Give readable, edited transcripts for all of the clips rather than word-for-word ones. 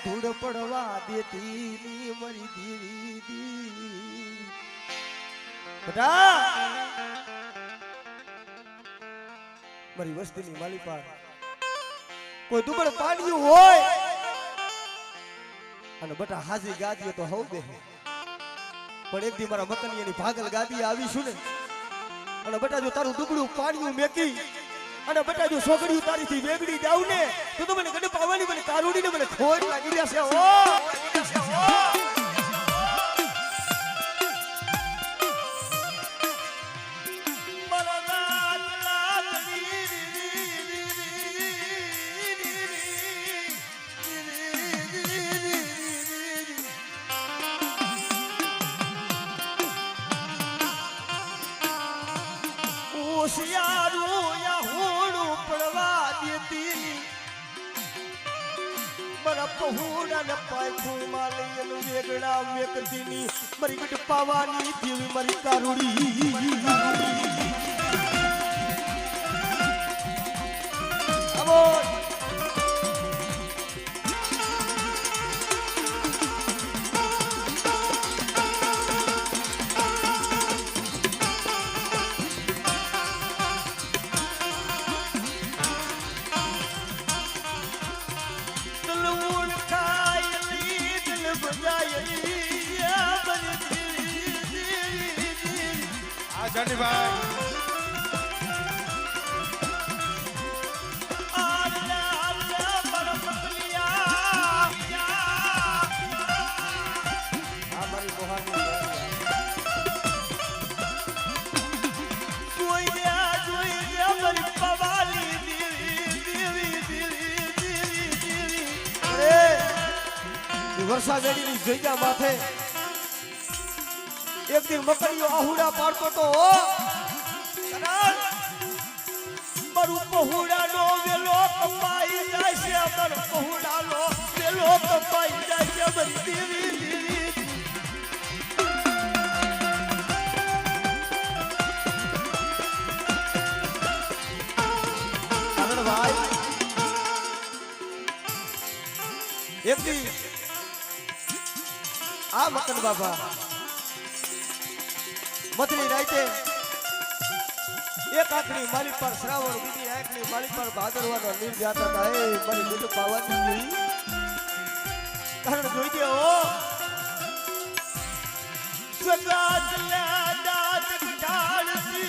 ધૂળ પડવા દેતી ની મારી દેવી દી બેટા મારી વસ્તીની માલિપા કોઈ દુબળ પાડ્યું હોય અને બેટા હાજી ગાદીએ તો હવ દે પણ એક દી મારા મકનિયાની ભાગલ ગાદી આવીશું ને અને બેટા જો તારું દુબળું પાડ્યું મેકી અને બેટા જો છોકરીઓ તારીથી વેગડી જાવ ને તો મને ગડે પાવાની મને કારુડીને મને ખોટ લાગી જશે ઓ પહોડા ને પાયખું માલી વેગડા વેકતીની મારી ગટ પાવાની દેવી મારી કારુડી આવો જાની ભાઈ વર્ષા વેડીની જગ્યા માથે એક દિન મકડીઓ આહુડા પાડતો તો મારું પહોળાનો વેલો કપાઈ જાય છે મારો પહોળાનો વેલો કપાઈ જાય છે મારી દેવી આગળ ભાઈ એક દી આ મકન બાબા મધરી રાતે એક આંખની માલિક પર શ્રાવણ બીજી આંખની માલિક પર ભાદરવાનો નીર જાતા હતા એ મારી બીજું પાવાની જોઈ કારણ જોઈ દે હો સગાતલા દાત કટાડતી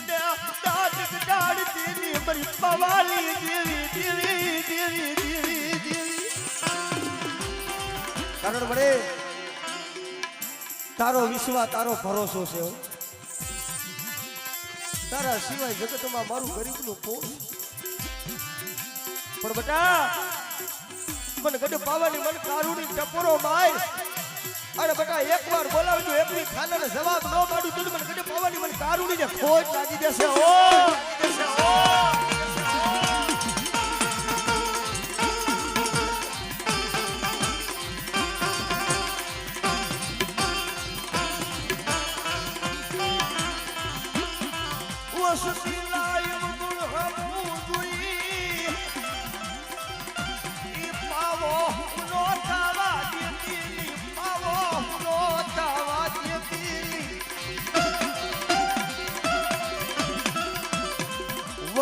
દાત કટાડતી મારી પાવાની દેવી દેવી દેવી દેવી દેવી કારણ બડે તારો વિશ્વાસ તારો ભરોસો છે તારા સિવાય જગતમાં મારું ગરીબનું કોણ પણ બેટા મને ગડે પાવાની મન કારુણી ટપોરો માય અરે બેટા એકવાર બોલાવજો એકની ખાનાને જવાબ ન પાડું તો મને ગડે પાવાની મન કારુણીને ખોટ લાગી જશે ઓ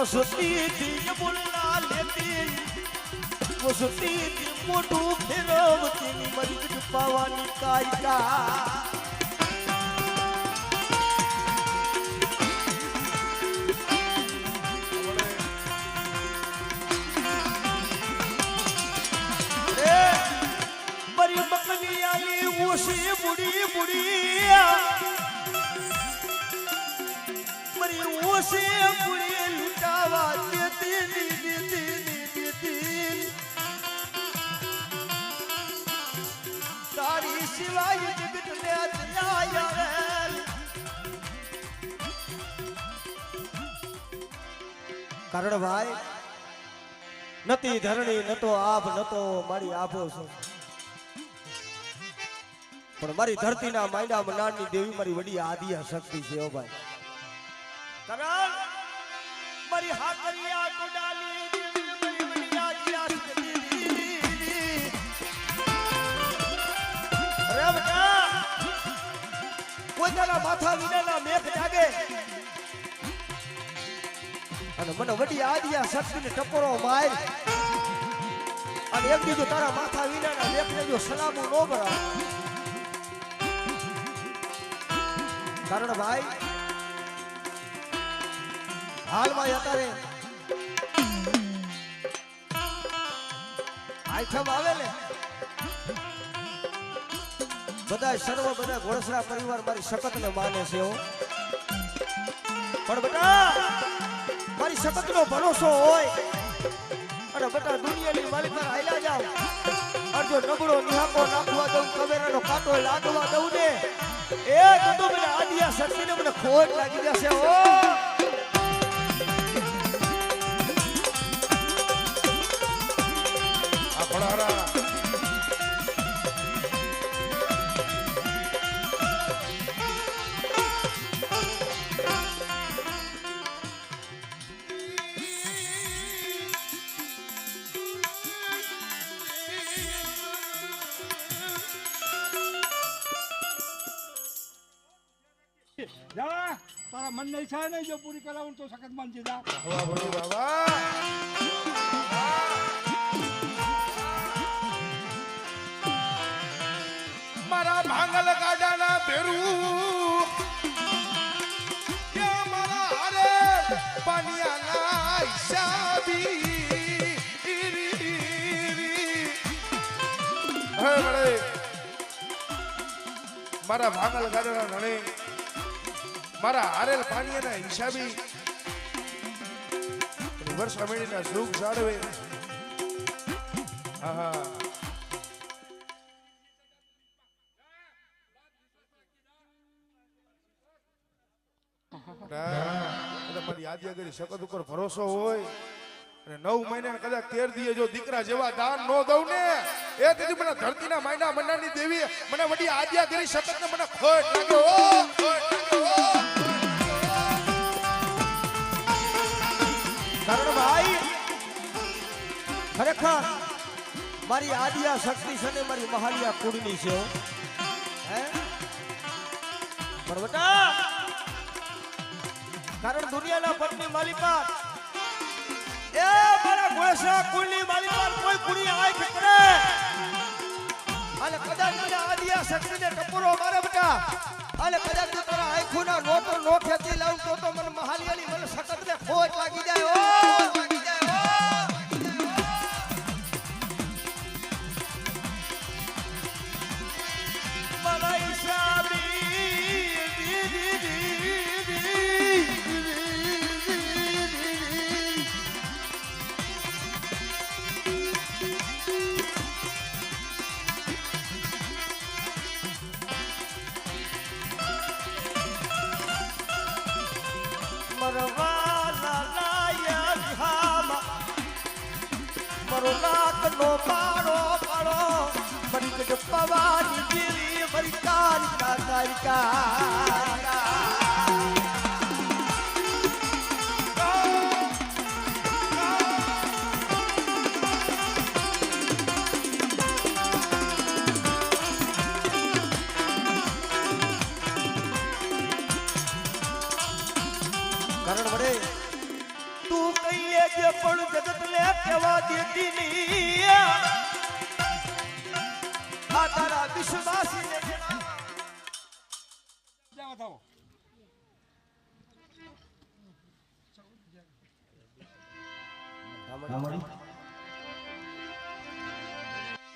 વસતી થી બોલના લેતી વસતી થી મોટું ફેરવતી મારી ગટ પાવાની કાયકા મારી મકની આલી ઓછી બુડી બુડી મારી ઓછી બુડી લૂટાવા દેતી તારી સિવાય જગત ને દયા કારણ ભાઈ નતી ધરણી નતો આભ નતો મારી આભો છે પણ મારી ધરતીના માયડા મનાળની દેવી મારી વડી આદિયા શક્તિ છે ઓ ભાઈ કારણ મારી હાકરિયા ટોડાલી દેવી મારી વડી આદિયા શક્તિ તારા માથા વિનાના મેઘ જાગે અને મને વડી આદિયા શક્તિને ટપોરો માર અને એમ કીધું તારા માથા વિનાના મેઘને જો સલામું ન ભરાય કારણ ભાઈ હાલમાં અત્યારે આઈટમ આવે ને બધા ઘોડસરા પરિવાર મારી શકતને માને છે હો પણ બેટા મારી શકતનો ભરોસો હોય અને બેટા દુનિયાની માલિકા હાલ્યા જાવ અને જો નબળો નિહાકો નાખવા દઉં કવેરાનો કાંટો લાગવા દઉં ને એ તો મને આદિયા શક્તિને મને ખોટ લાગી જશે હો જા તારા મનની ઈચ્છા નહીં જો પૂરી કરાવું તો સખત માનજે જા વાહ બોલી બાબા મારા ભાંગલ ગાડાના ભેરું કે મારા હારે પાનિયાના હિસાબી હે બડે મારા ભાંગલ ગાડાના નણે મારા હારેલ પાણીના હિસાબી વર્ષ અમેડીના સુખ જાળવે આહા મારી યાદિયા કરી શકત ઉપર ભરોસો હોય અને 9 મહિના કદાચ 13 દીએ જો દીકરા જેવા દાન નો દઉં ને એ તેથી મને ધરતીના માયના મંડાની દેવી મને વડી આદ્યા કરી શકત ને મને ખોટ લાગ્યો કારણ ભાઈ ખરેખર મારી આદિયા શક્તિ છે ને મારી મહાલિયા કુળની છે હે બરોબર કારણ દુનિયાના પટની માલિકા એ મારા ઘોડસરા કુળની માલિકા કોઈ કુળી આંખ કરે અને કદાચ મને આદિયા શક્તિને ટપોરો મારે બેટા અને કદાચ જો તારા આંખોના નોટર નો ખેંચી લાવું તો મને મહાલિયાની મને સખતને ખોટ લાગી જાય ઓ લાગી જાય ઓ મને ઈશાબી મારો લાખ નો પાડો પાડો મરી ગયો પવાની જેવી મરી તારિકા તારિકા કારણ વડે તું કહીએ જે પણ જગત ને કહેવા દેતી નહીં આ તારા વિશ્વાસી ને જાવ થાઓ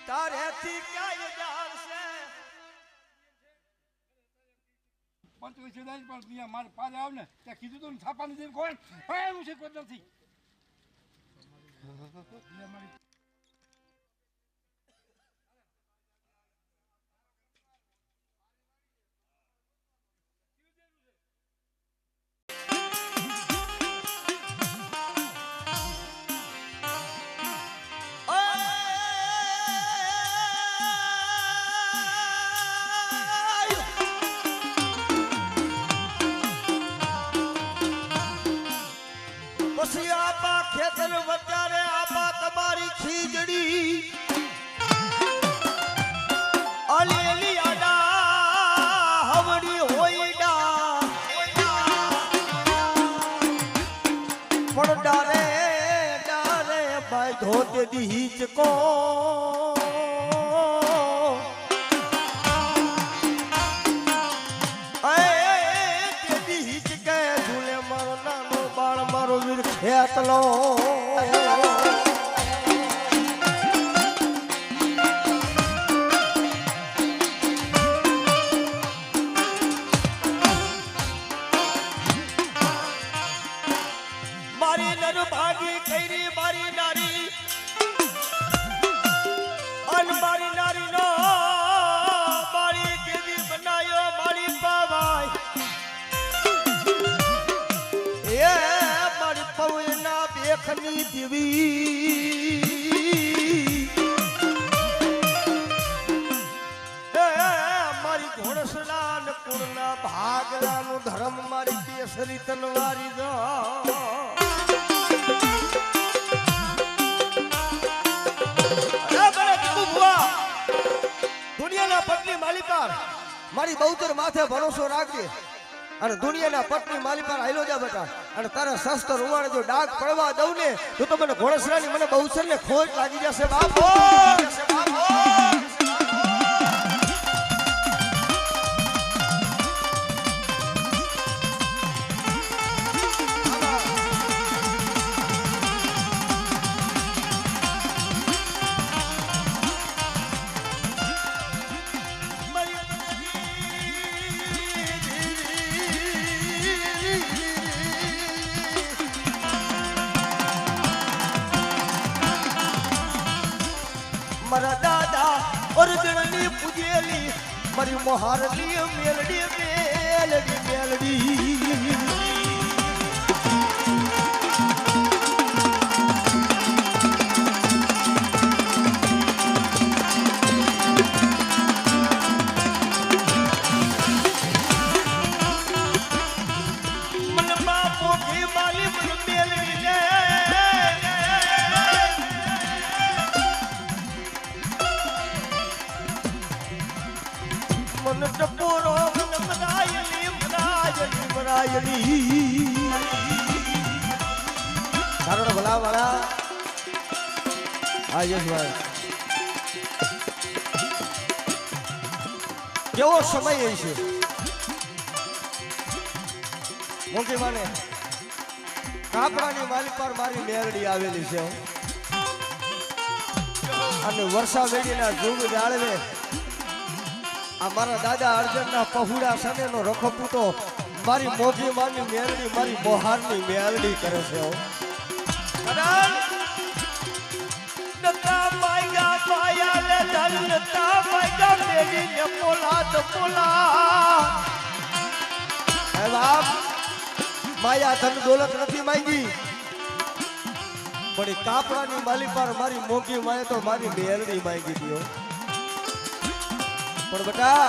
તારેથી ક્યાં જાણશે પંચ વર્ષ પણ ત્યાં મારે પાછા આવ ને ત્યાં કીધું તું છાપાની જેમ કોઈ એનું છે કોઈ નથી પછી આપા ખેતર વચારે આપા તમારી હિચકો તેદી હિચકે ઝૂલે મારો નાનો બાળ મારો વીર ખેતલો મારી નર ભાગી કઈરી મારી નારી અન મારી નારી નો મારી દેવી બનાયો મારી પાવાય એ મારી પવના બેખની દેવી એ મારી ઘોડસલા ન કુળના ભાગલાનું ધર્મ મારી કેસરી તલવારી જો દુનિયાના પટની માલિકાર મારી બહુતર માથે ભરોસો રાખજે અને દુનિયાના પટની માલિકાર આયલો જા બેટા અને તારા શસ્ત્ર ઉવાડે જો ડાઘ પડવા દઉં ને તો મને ઘોડસરાની મને બહુચર ને ખોટ લાગી જશે બાપો મારા દાદા ઓરજણની પૂજેલી મારી મોહારની મેલડી મેલડી મેલડી મન બાપો કે માલી મન મેલડી ને મન ટપોરો મન મરાયલી મરાયલી મરાયલી સારો ભલા વાળા હા યશભાઈ કેવો સમય છે મોટી માને કાપડાની માલી પર મારી મેરડી આવેલી છે અને વર્ષા વેડીના જુગ જાળવે આ મારા દાદા અર્જનના પહુડા સનેનો રખો પૂતો મારી મોગી માની મેરડી મારી મોહારની મેરડી કરે છે નતા માયા માયા લે ધન નતા માયા મેરી ને પોલા હે બાપ માયા ધન દોલત નથી માંગી પણ એ કાપડાની માલી પર મારી મોગી માએ તો મારી મેરડી માંગી દીધો પણ બેટા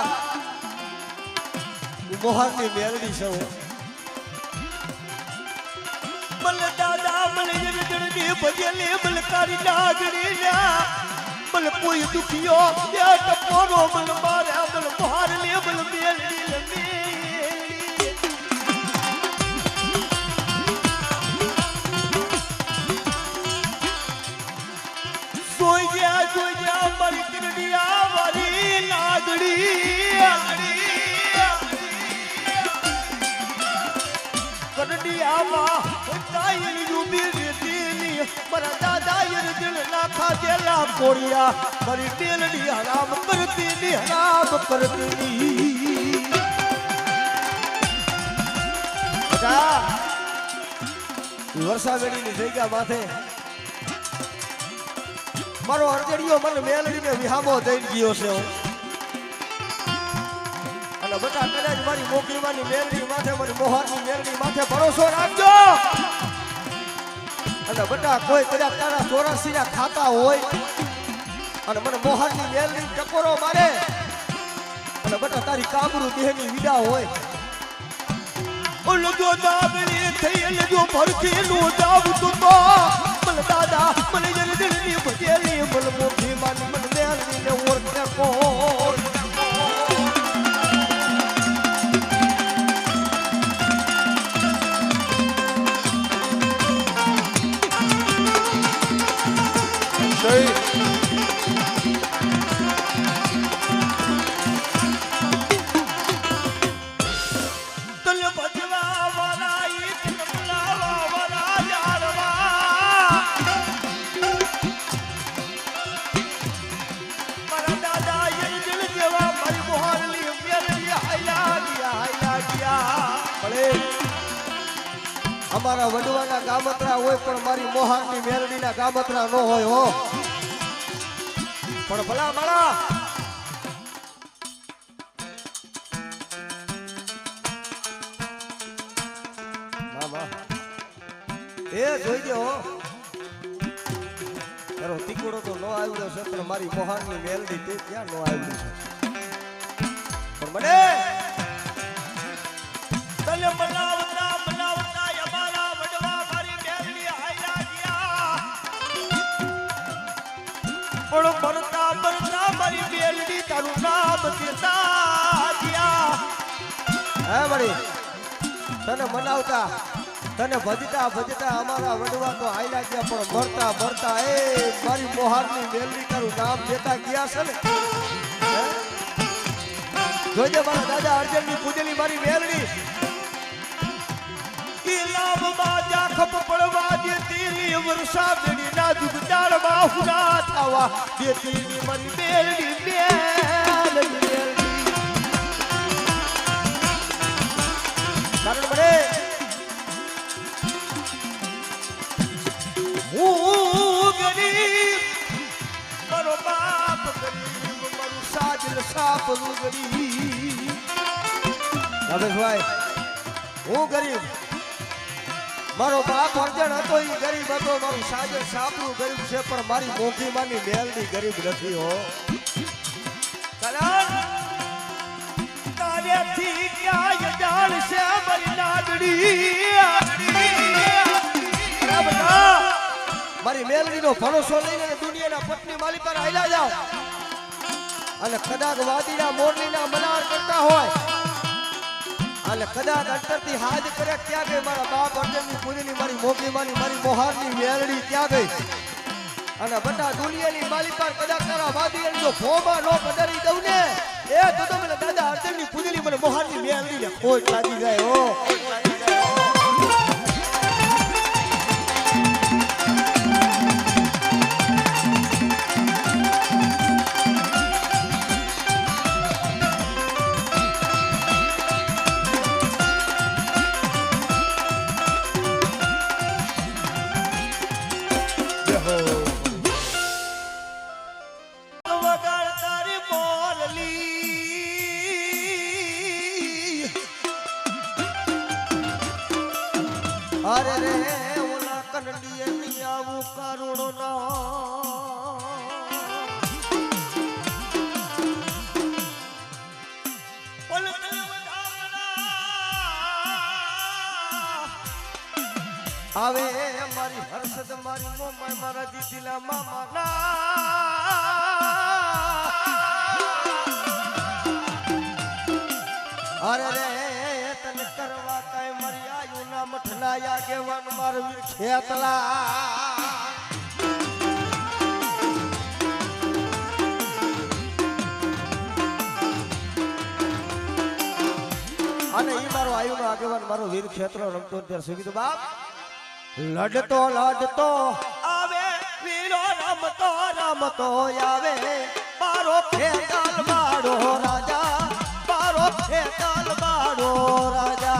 મોહનની મેલડી છે મલ દાદા મલ જડની ભજેલી મલ તારી નાગડી ના મલ કોઈ દુખિયો એ ટપોરો મલ મારે મલ મોહર લે મલ મેલડી લે જોયા મારી કનડિયા મારી નાગડી કનડિયામાં કાયલી રૂબી રેતીની મારા દાદા યર દિલ નાખા દેલા કોડિયા મારી તેલડી હરામ કરતી ની હરામ કરતી બેટા વર્ષા વેડીની જગ્યા માથે મારો અરજડીયો મને મેલડીને વિહામો દઈ ગયો છે અને બેટા કદાચ મારી મોકલીમાંની મેલડી માથે મારી મોહરની મેલડી માથે ભરોસો રાખજો અને બેટા કોઈ કદાચ તારા 84 ના ખાતા હોય અને મને મોહરની મેલડી ટકોરો મારે અને બેટા તારી કામરૂ દેહની વિડા હોય ઓલો જો દાબલી થઈ જો ભરતી નું દાબતું તો મન દાદા મને જરદણી ભજેલી મન મોખી માની મન મેલડી ને ઓળખે કોણ જય અમારા વડવાના ગામત્રા હોય પણ મારી મોહારની મેલડીના ગામત્રા ન હોય હો. પણ ભલા માળા એ જોઈ દો તારો તીકડો તો ન આવ્યો છે પણ મારી મોહારની મેલડી તે ક્યાં ન આવ્યું છે. પણ મને તને બનાવતા બનાવતા અમારા વડવા મારી મેલડી હાયલા ગયા પણ બનતા બનતા મારી મેલડી તારું નામ દેતા ગયા. હે વળી તને મનાવતા તને ભજતા ભજતા અમારા વડવા તો હાયલા ગયા પણ મરતા મરતા એ મારી મોહારની મેલડી તારું નામ દેતા ગયા છે ને. જોજે મારા દાદા અર્જનની પૂજેલી મારી મેલડી ઇલામમાં જાખપ પડવા દેતી વર્ષા બેડી ના દુગડાળમાં હુના થવા દેતી મારી મેલડી મેલડી કારણ મને હું ગરીબ મારો બાપ ગરીબ મારું સાજલ સાપરું ગરીબ. રમેશભાઈ હું ગરીબ મારો બાપ અર્જણ હતો એ ગરીબ હતો મારું સાજલ સાપરું ગરીબ છે પણ મારી મોંઘી માની મેલડી ગરીબ નથી હો. તારેથી ક્યાં જાણ છે મારી નાગડી મારી મેલડીનો ભરોસો લઈને દુનિયાના પત્ની માલી પર હાલ્યા જાઓ અને કદાચ વાદીના મોરલીના મનાર કરતા હોય અને કદાચ અંતરથી હાજ કરે ત્યાં ગઈ મારા બાપ અર્જનની પૂરીની મારી મોગલી માની મારી મોહારની મેલડી ત્યાં ગઈ અને બધા દુનિયાની માલી પર કદાચ તારા વાદીની જો ફોમાં નો કદરી દઉં ને એ તો મને દાદા અર્જનની પૂરીની મને મોહારની મેલડીને ખોટ લાગી જાય હો. અરે રે ઓલા કનડીએ ની આવું કરુણો ના આવે મારી હર્ષદ મારી મોમાય મારા દીદીલા મામા ના અરે રે તને કરવા કાય મારી આયુ ના મઠના આગેવાન મારું વીર ખેતલા અને ઈ મારો આયુ નો આગેવાન મારો વીર ખેતલો રમતો ત્યારે શું કીધું બાપ લડતો લડતો આવે વીરો રમતો રમતો આવે મારો ખેતલ મારો રાજા મારો ખેતલ મારો રાજા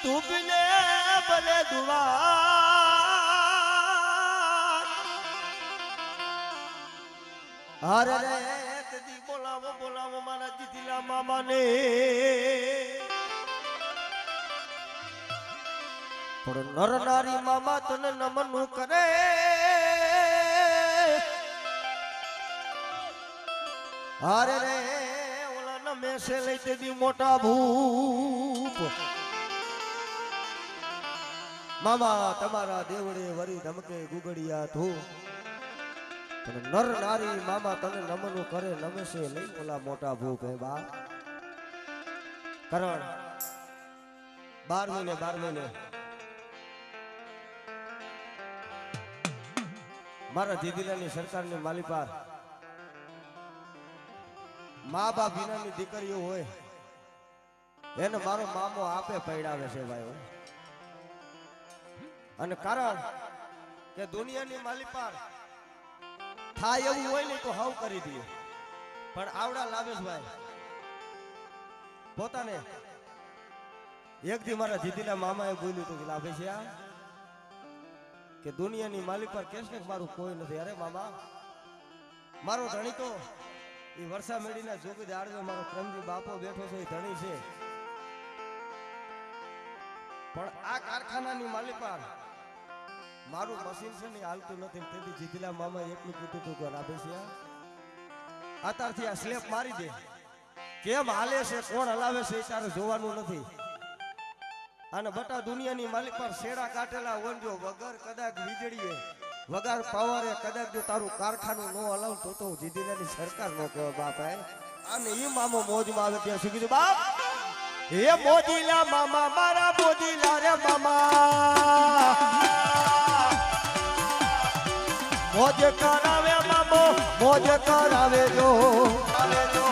ધૂપને બને દુવા હરે રે કદી બોલા બોલાવો બોલાવો મારા જીતીલા મામાને. પણ નર નારી મામા તને નમન કરે. અરે રે ઓલા નમે છે લઈ તે દી મોટા ભૂપ. મામા તમારા દેવડે વરી ધમકે ગુગડિયા તું. પણ નર નારી મામા તને નમન કરે નમે છે લઈ ઓલા મોટા ભૂપ. હે બા કરણ 12 મહિને મારા દીદીલાની સરકારની માલિપાર મા બાપ વિનાની દીકરીઓ હોય એને મારો મામો આપે પૈડાવે છે ભાઈ. અને કારણ કે દુનિયાની માલિપાર થાય એવું હોય ને તો હાવ કરી દઈએ. પણ આવડા લાવેશભાઈ પોતાને એક દી મારા દીદીના મામાએ બોલ્યું હતું કે લાભેશિયા કે દુનિયાની માલિક પર કેસ ને મારું કોઈ નથી. અરે મામા મારો ધણી તો એ વર્ષા મેળીના જોગી દાડજો મારો પ્રેમજી બાપો બેઠો છે એ ધણી છે. પણ આ કારખાનાની માલિક પર મારું મશીન છે ને હાલતું નથી. તેથી જીતીલા મામા એટલું કીધું હતું કે રાભેશિયા અત્યારથી આ સ્લેપ મારી દે. કેમ હાલે છે કોણ હલાવે છે એ તારે જોવાનું નથી. અને બટા દુનિયાની માલિક પર શેડા કાટેલા વંજો વગર કદાચ વીજળીએ વગર પાવરે કદાચ જો તારું કારખાનું ન હલાવ તો જીદીલાની સરકાર નો કહેવાય બાપ. અને એ મામો મોજમાં આવે ત્યાં શું કીધું બાપ? હે મોજીલા મામા મારા મોજીલા રે મામા મોજ કરાવે મામો મોજ કરાવે જો આવે જો.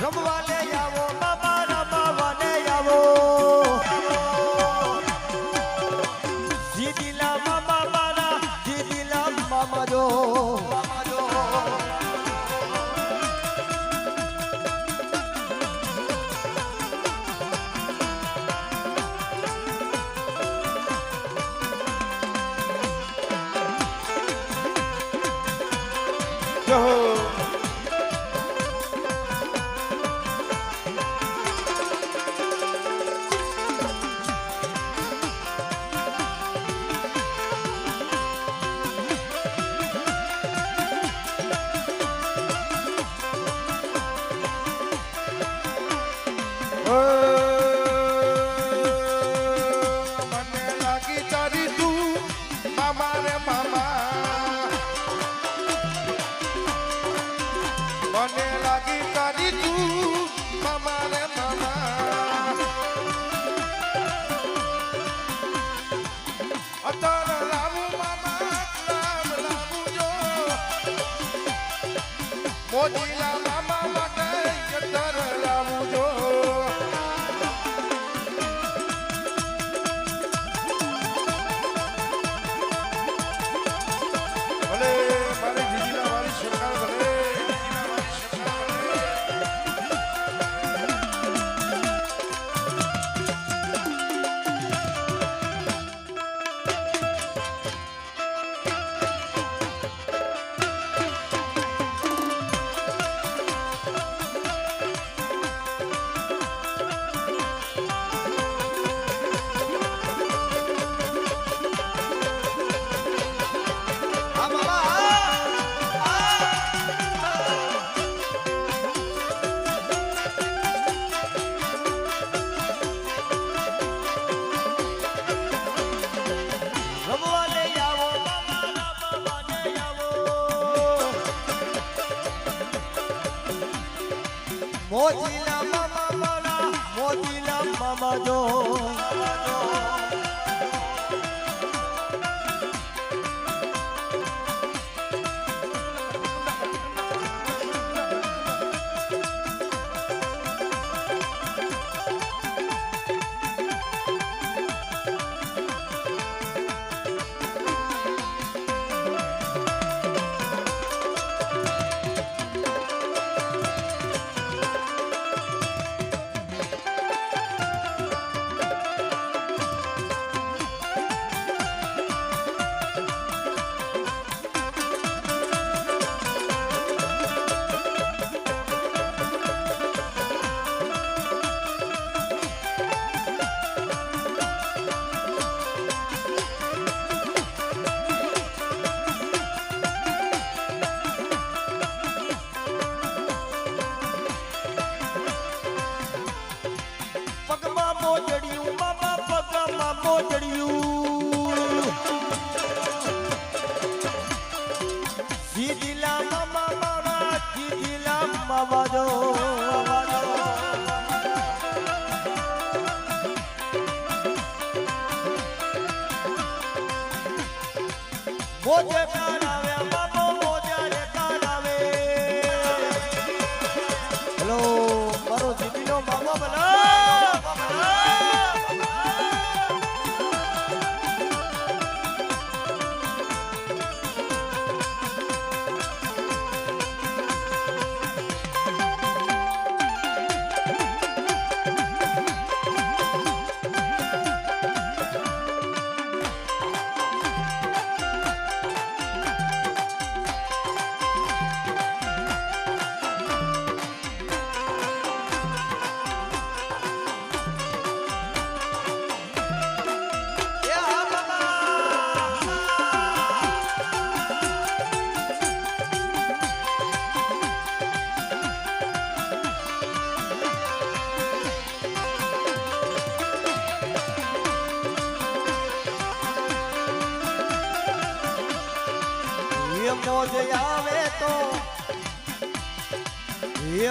રમવા લે આવો મામા રમવા લે આવો. જીદીલા મામા મારા જીદીલા મામા જો મને લાગી તારી તું મામા રે મામા. મને લાગી તારી તું મામા રે મામા. અત્યારે લાવું મામા લાવું જો મોજીલા મામા માટે અત્યારે લાવું જો. ભલે મારી જીજીલા વાળી સરકાર ભલે જીજીલા વાળી સરકાર ભલે. મોજીલા મામા મારા મોજીલા મામા જો મોજડિયું મામા પગમાં મોજડિયું જીદીલા મામા મારા જીદીલા મામા જો મોજે કાઢાવે બાબો મોજે રે કાઢાવે હેલો મારો જીતીનો મામા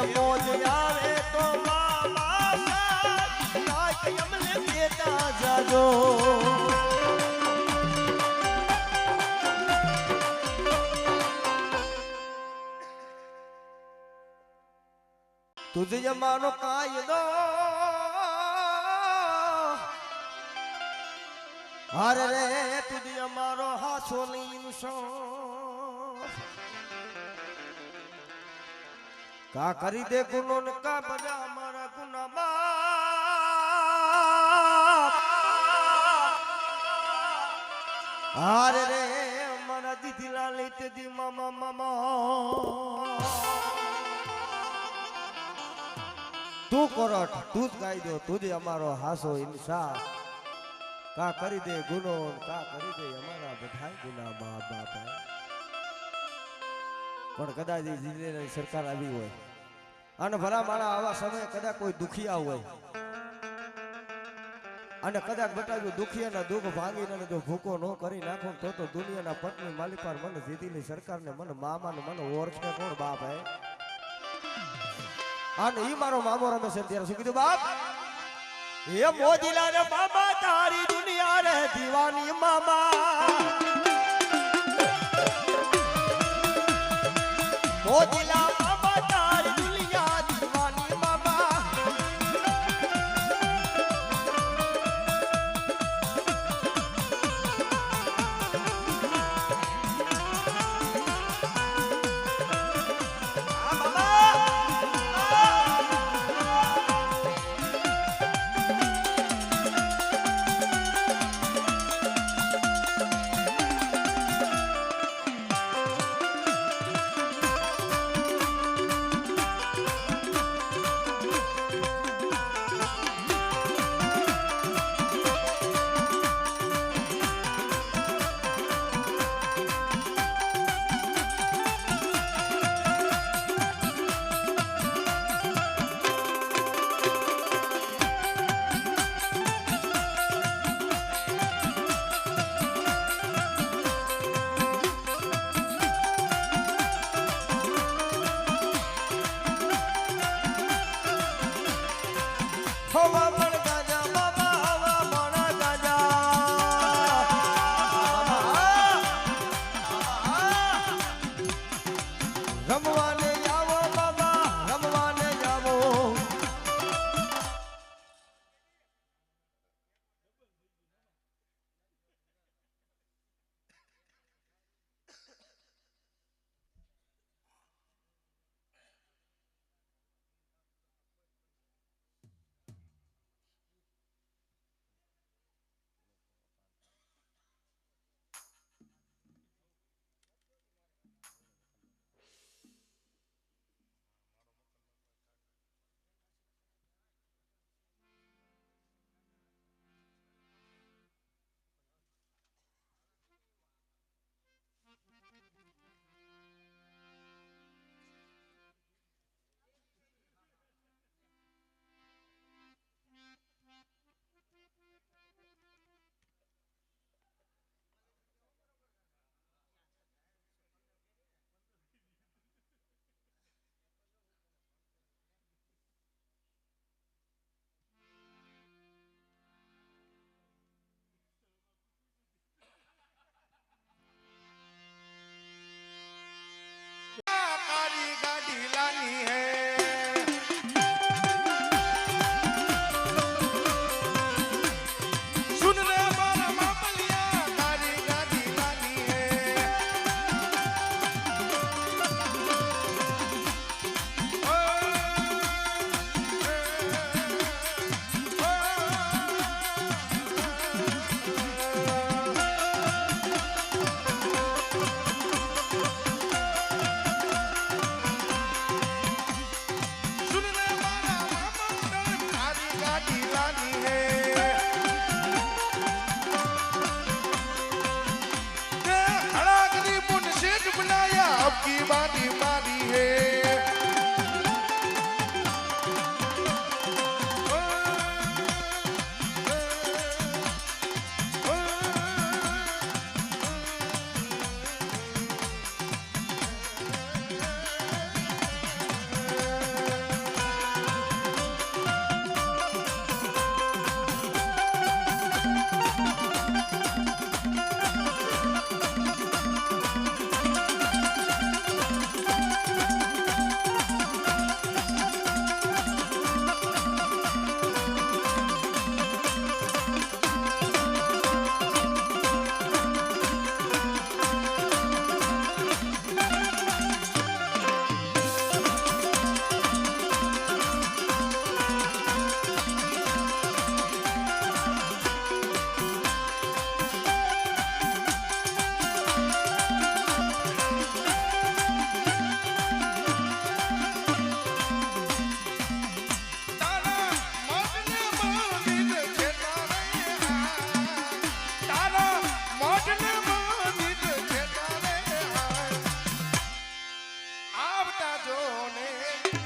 મોજ આવે તો મામા સાથ અમને દેતા જાજો તુझे જમાનો કાયદો હરે રે તુझे અમારો હાસો ઇન્સાન કા કરી દે ગુનો ને કા બજા મારા ગુના બાપ હારે રે મારા દીદી લાલી તે દી મામા મામા તું કોરટ તું જ ગાઈ દો તુજે અમારો હાસો ઇન્સાફ કા કરી દે ગુનો કા કરી દે અમારા બધા ગુના બાપ બાપ પણ કદાચ જિલ્લાની સરકાર આવી હોય અને ભલા મારા આવા સમયે કદાચ કોઈ દુખિયા હોય અને કદાચ બટાવ્યું દુખિયાના દુઃખ ભાંગીને જો ભૂકો ન કરી નાખો તો દુનિયાના પટની માલિકાર મને જીતીની સરકારને મને મામાને મને ઓળખે કોણ બાપ હે અને ઈ મારો મામો રમે છે ત્યારે શું કીધું બાપ એ મોજીલા રે બાબા તારી દુનિયા રે દીવાની મામા મોજીલા બાબા તારી દુનિયા દીવાની મામા હવા મણ ગાજા બાબા હવા મણ ગાજા રમવાને આવો બાબા રમવાને આવો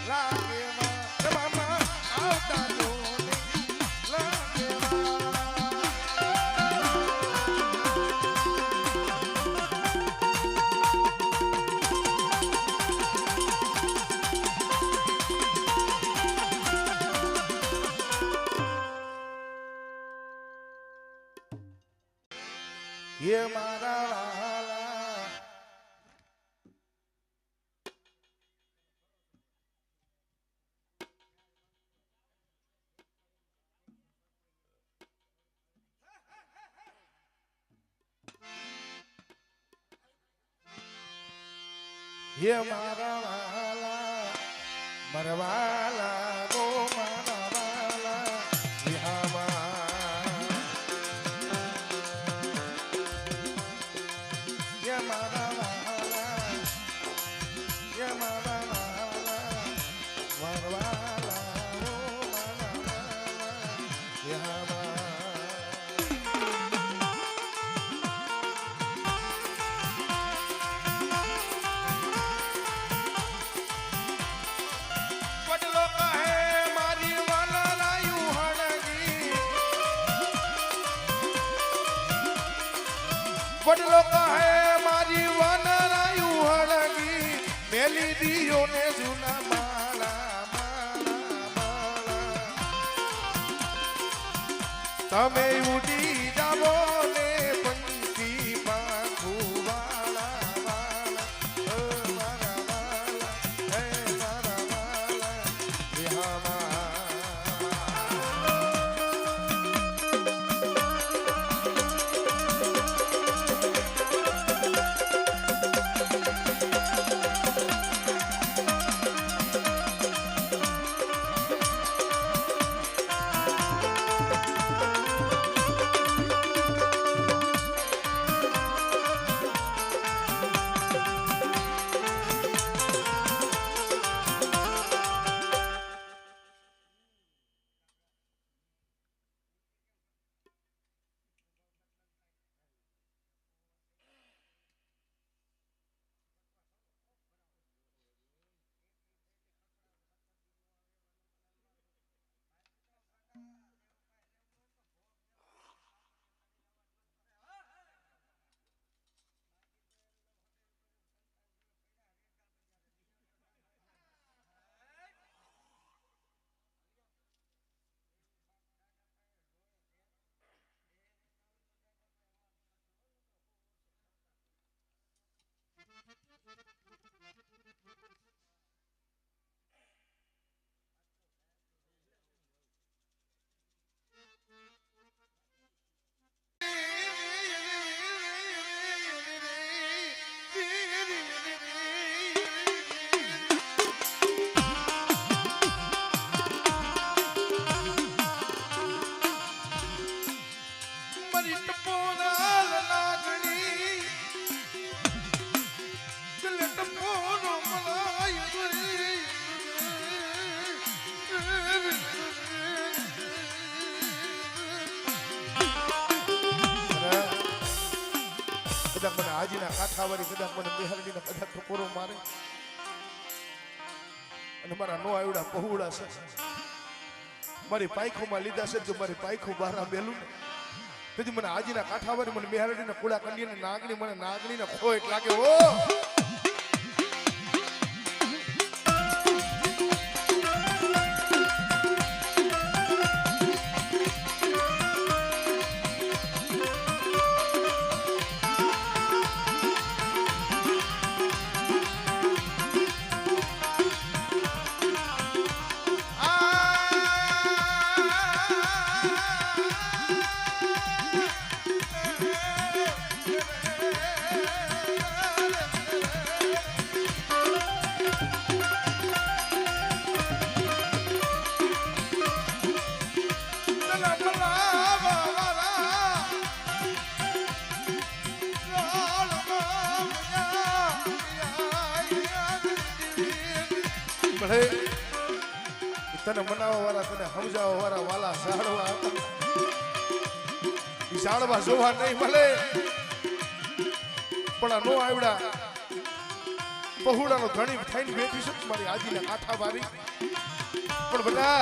લાગે મામા આવતા જો લાગે ये मारा वाला ये मारा वाला मरवाला वो मारा वाला ये मारा वाला ये मारा वाला मरवाला वो मारा वाला ये वडलो कहे मारी वाला लायू हणगी वडलो कहे मारी वाला लायू हणगी मेली दियो ने जुना माला माला माला तमे उडी जावो ने पंछी पाखू वाला वाला ओ मारा वाला हे मारा वाला रिहामा કદાચ મને હાજીના કાંઠાવાળી કદાચ મને બિહારીના કદાચ ટકોરો મારે અને મારા નો આવડા પહોળા છે મારી પાયખોમાં લીધા છે જો મારી પાયખો બહાર બેલું ને તેથી મને હાજીના કાંઠાવાળી મને બિહારીના કુળા કંડિયાની નાગણી મને નાગણીને ખોટ લાગે ઓ તને મનાવવા વાળા તને સમજાવવા વાળા વાલા ઝાડવા ઈ ઝાડવા જોવા નહીં મળે પણ નો આવડા પહોળાનો ધણી થઈને બેઠી છું મારી આજીના કાંઠા વાળી પણ બધા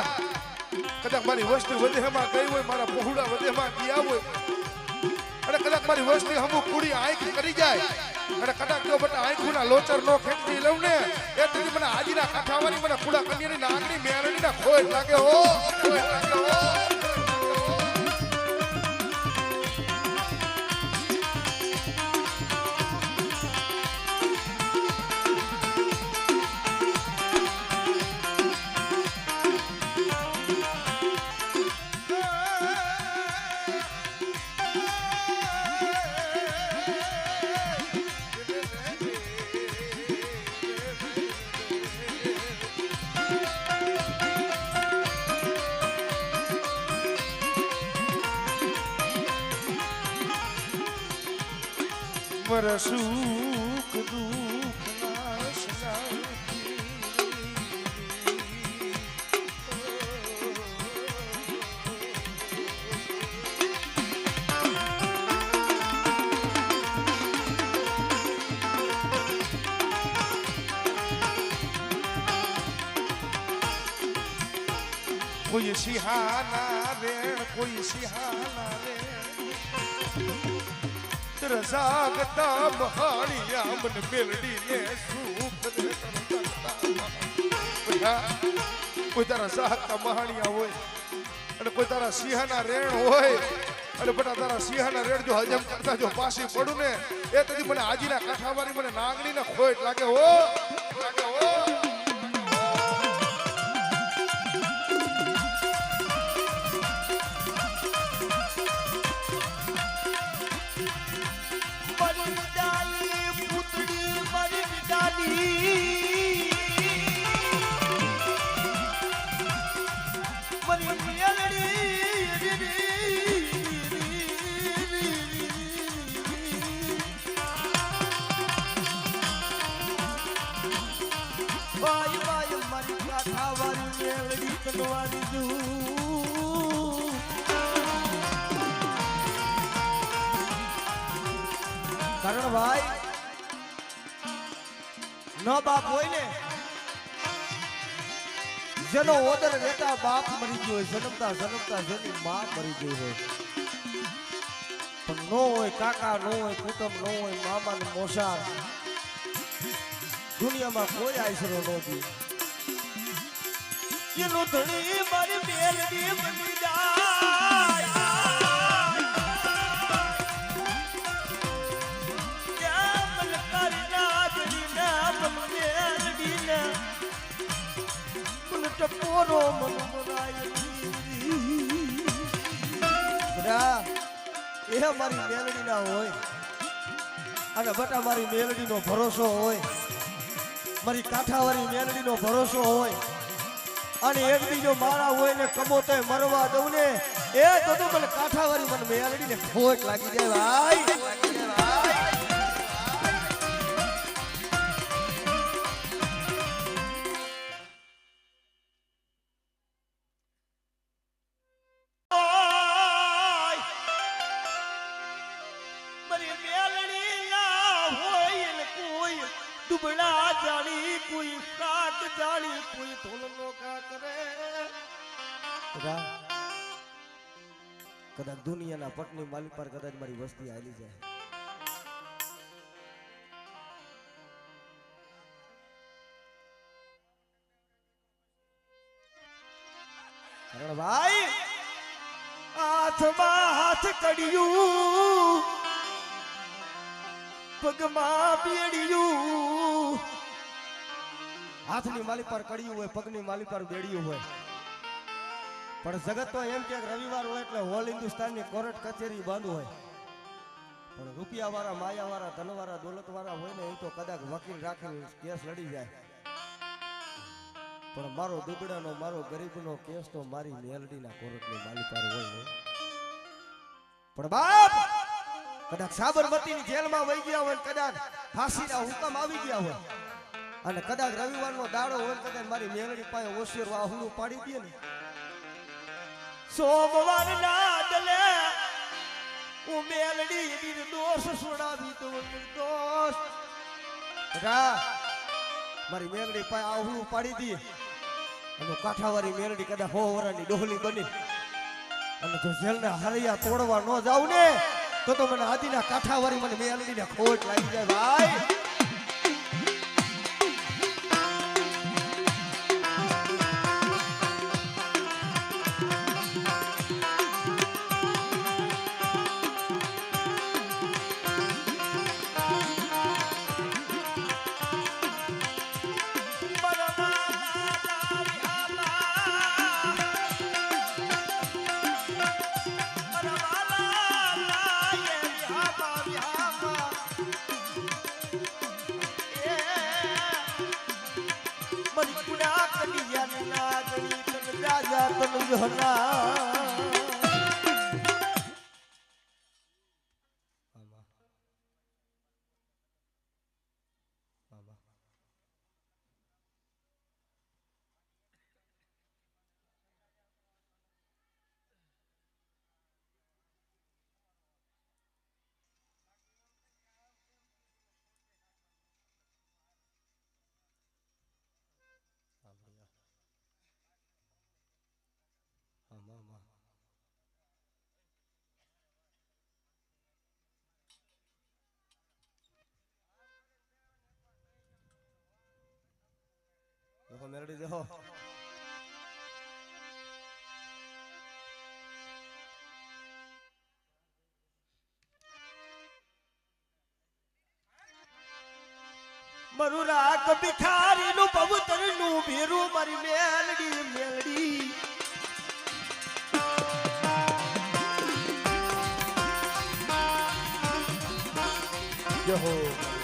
કદાચ મારી વસ્તી વધેમાં ગઈ હોય મારા પહોળા વધેમાં ગયા હોય અને કદાચ મારી વસ્તી હમુક કુડી આંખ કરી જાય અને કદાચ જો બટા આંખોના લોચર નો ખેંચી લઉં ને એથી મને આજીના કાંઠા વાળી મને કુડા કન્યાની નાગણી મેરણીના ખોટ લાગે હો ખોટ લાગે હો મારા સુખ દુઃખ નાશ કોઈ સિંહાના રેણ કોઈ સિંહાના રેણ રજાગતા મહાણિયા મન મેલડીને સુખ કોઈ તારા સાહતા મહાણિયા હોય અને કોઈ તારા સિંહના રેણ હોય અને બટા તારા સિંહના રેણ જો હજમ કરતા જો પાછી પડું ને એ તેથી મને આજીના કાંઠાવાળી મને નાગણીને ખોટ લાગે હો લાગે હો કારણ ભાઈ ન બાપ હોય ને જેનો ઓદર રહેતા બાપ મરી ગયો હોય જન્મતા જન્મતા જેની માં મરી ગઈ હોય પણ નો હોય કાકા નો હોય કુટુંબ નો હોય મામા ને મોસાર દુનિયામાં કોઈ આશરો નહોતી એનો ધણી મારી મેલડી બની જાય ટપોરો મન મરાય એ મારી મેલડી ના હોય અને બટા મારી મેલડી નો ભરોસો હોય મારી કાંઠાવાળી મેલડી નો ભરોસો હોય અને એક બીજો મારા હોય ને કમોતે મરવા દઉં ને એ તો મને કાંઠાવાળી મને મેલડી ને ખોટ લાગી જાય ભાઈ દુબળા જાણી કોઈ સાત જાણી કોઈ ધોલનો કા કરે કદાચ દુનિયાના પટની માલી પર કદાચ મારી વસ્તી હાલી જાય કારણ ભાઈ હાથમાં હાથ કડિયું પગમાં બેડિયું હાથની માલી પર કડિયું હોય પગની માલી પર બેડિયું હોય પણ જગત તો એમ કે રવિવાર હોય એટલે હોલ હિન્દુસ્તાનની કોર્ટ કચેરી બંધ હોય પણ રૂપિયા વાળા માયા વાળા ધન વાળા દોલત વાળા હોય ને એ તો કદાચ વકીલ રાખીને કેસ લડી જાય પણ મારો દુબળાનો મારો ગરીબનો કેસ તો મારી મેલડીના કોર્ટની માલી પર હોય ને પણ બાપ કદાચ સાબરમતીની જેલમાં વહી ગયા હોય કદાચ ફાંસીના હુકમ આવી ગયા હોય અને કદાચ રવિવારનો દાડો હોય કદાચ મારી મેલડી પાસે ઓશિયર વાહુનું પાડી દે ને સોમવારના દલે હું મેલડી નિર્દોષ છોડાવી દઉં નિર્દોષ મારી મેલડી પાસે આવું પાડી દી અને કાંઠાવાળી મેલડી કદાચ 100 વર્ષની ડોહલી બની અને જો જેલના હરિયા તોડવા ન જાવ ને તો મને આદિના કાંઠાવાળી મને મેલડીને ખોટ લાગી જાય ભાઈ. देखो मेलडी देखो मरु राग भिखारी नु पवित्र नु भीरू मारी मेलडी मेलडी जय हो